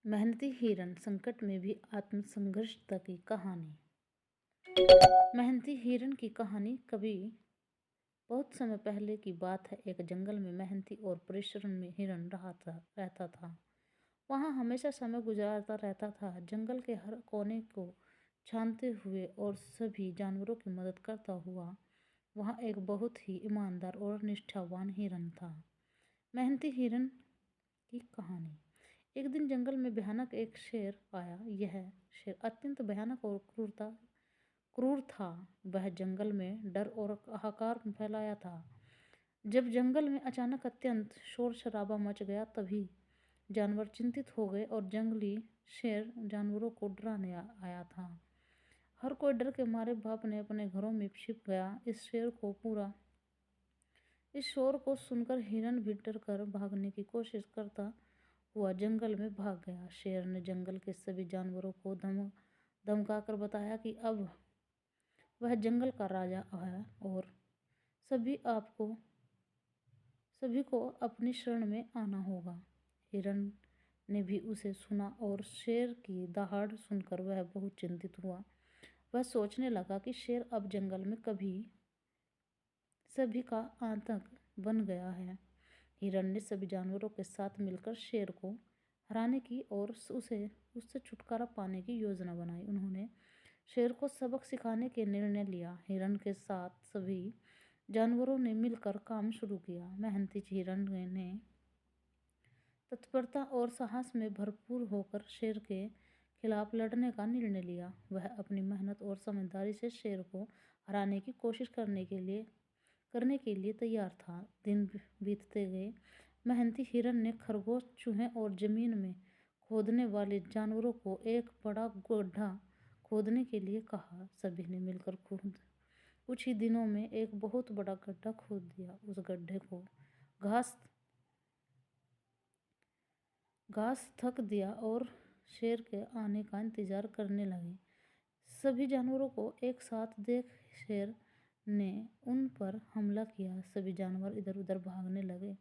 मेहनती हिरन संकट में भी आत्मसंघर्ष तक की कहानी। मेहनती हिरन की कहानी कभी बहुत समय पहले की बात है। एक जंगल में मेहनती और परिश्रम में हिरन रहता था। वहाँ हमेशा समय गुजारता रहता था, जंगल के हर कोने को छानते हुए और सभी जानवरों की मदद करता हुआ। वहाँ एक बहुत ही ईमानदार और निष्ठावान हिरन था। मेहनती हिरन की कहानी। एक दिन जंगल में भयानक एक शेर आया। यह शेर अत्यंत भयानक और क्रूर था। वह जंगल में डर और हाहाकार फैलाया था। जब जंगल में अचानक अत्यंत शोर शराबा मच गया, तभी जानवर चिंतित हो गए और जंगली शेर जानवरों को डराने आया था। हर कोई डर के मारे अपने अपने घरों में छिप गया। इस शोर को सुनकर हिरन भी डर कर भागने की कोशिश करता हुआ जंगल में भाग गया। शेर ने जंगल के सभी जानवरों को धमकाकर बताया कि अब वह जंगल का राजा है और सभी को अपनी शरण में आना होगा। हिरन ने भी उसे सुना और शेर की दहाड़ सुनकर वह बहुत चिंतित हुआ। वह सोचने लगा कि शेर अब जंगल में कभी सभी का आतंक बन गया है। हिरन ने सभी जानवरों के साथ मिलकर शेर को हराने की और उससे छुटकारा पाने की योजना बनाई। उन्होंने शेर को सबक सिखाने के निर्णय लिया। हिरन के साथ सभी जानवरों ने मिलकर काम शुरू किया। मेहनती हिरन ने तत्परता और साहस में भरपूर होकर शेर के खिलाफ लड़ने का निर्णय लिया। वह अपनी मेहनत और समझदारी से शेर को हराने की कोशिश करने के लिए तैयार था। दिन बीतते गए। मेहनती हिरन ने खरगोश, चूहे और जमीन में खोदने वाले जानवरों को एक बड़ा गड्ढा खोदने के लिए कहा। सभी ने मिलकर कुछ ही दिनों में एक बहुत बड़ा गड्ढा खोद दिया। उस गड्ढे को घास थक दिया और शेर के आने का इंतजार करने लगे। सभी जानवरों को एक साथ देख शेर ने उन पर हमला किया। सभी जानवर इधर उधर भागने लगे।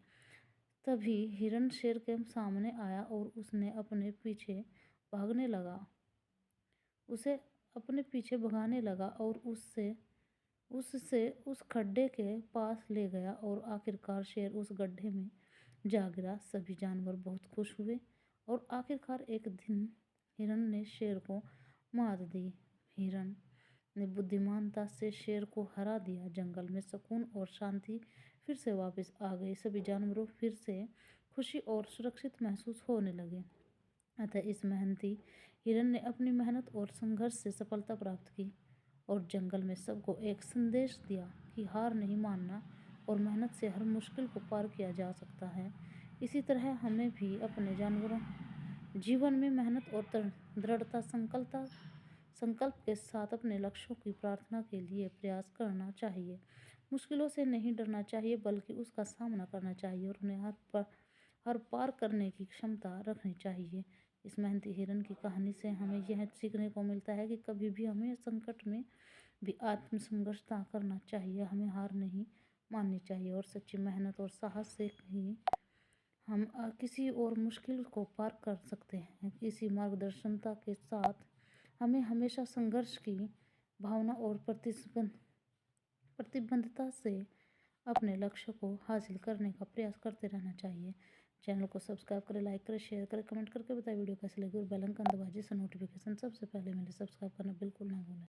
तभी हिरन शेर के सामने आया और उसने अपने पीछे भगाने लगा और उससे उस खड्डे के पास ले गया और आखिरकार शेर उस गड्ढे में जा गिरा। सभी जानवर बहुत खुश हुए और आखिरकार एक दिन हिरन ने शेर को मात दी। हिरन ने बुद्धिमानता से शेर को हरा दिया। जंगल में सुकून और शांति फिर से वापस आ गई। सभी जानवरों फिर से खुशी और सुरक्षित महसूस होने लगे। अतः इस मेहनती हिरन ने अपनी मेहनत और संघर्ष से सफलता प्राप्त की और जंगल में सबको एक संदेश दिया कि हार नहीं मानना और मेहनत से हर मुश्किल को पार किया जा सकता है। इसी तरह हमें भी अपने जीवन में मेहनत और दृढ़ता संकल्प के साथ अपने लक्ष्यों की प्रार्थना के लिए प्रयास करना चाहिए। मुश्किलों से नहीं डरना चाहिए, बल्कि उसका सामना करना चाहिए और उन्हें हर पार करने की क्षमता रखनी चाहिए। इस मेहनती हिरन की कहानी से हमें यह सीखने को मिलता है कि कभी भी हमें संकट में भी आत्मसंघर्ष करना चाहिए। हमें हार नहीं माननी चाहिए और सच्ची मेहनत और साहस से ही हम किसी और मुश्किल को पार कर सकते हैं। इसी मार्गदर्शनता के साथ हमें हमेशा संघर्ष की भावना और प्रतिबद्धता से अपने लक्ष्य को हासिल करने का प्रयास करते रहना चाहिए। चैनल को सब्सक्राइब करें, लाइक करें, शेयर करें, कमेंट करके बताएं वीडियो कैसे लगी और बेल आइकन दबाएं जिससे नोटिफिकेशन सबसे पहले मिले। सब्सक्राइब करना बिल्कुल ना भूलें।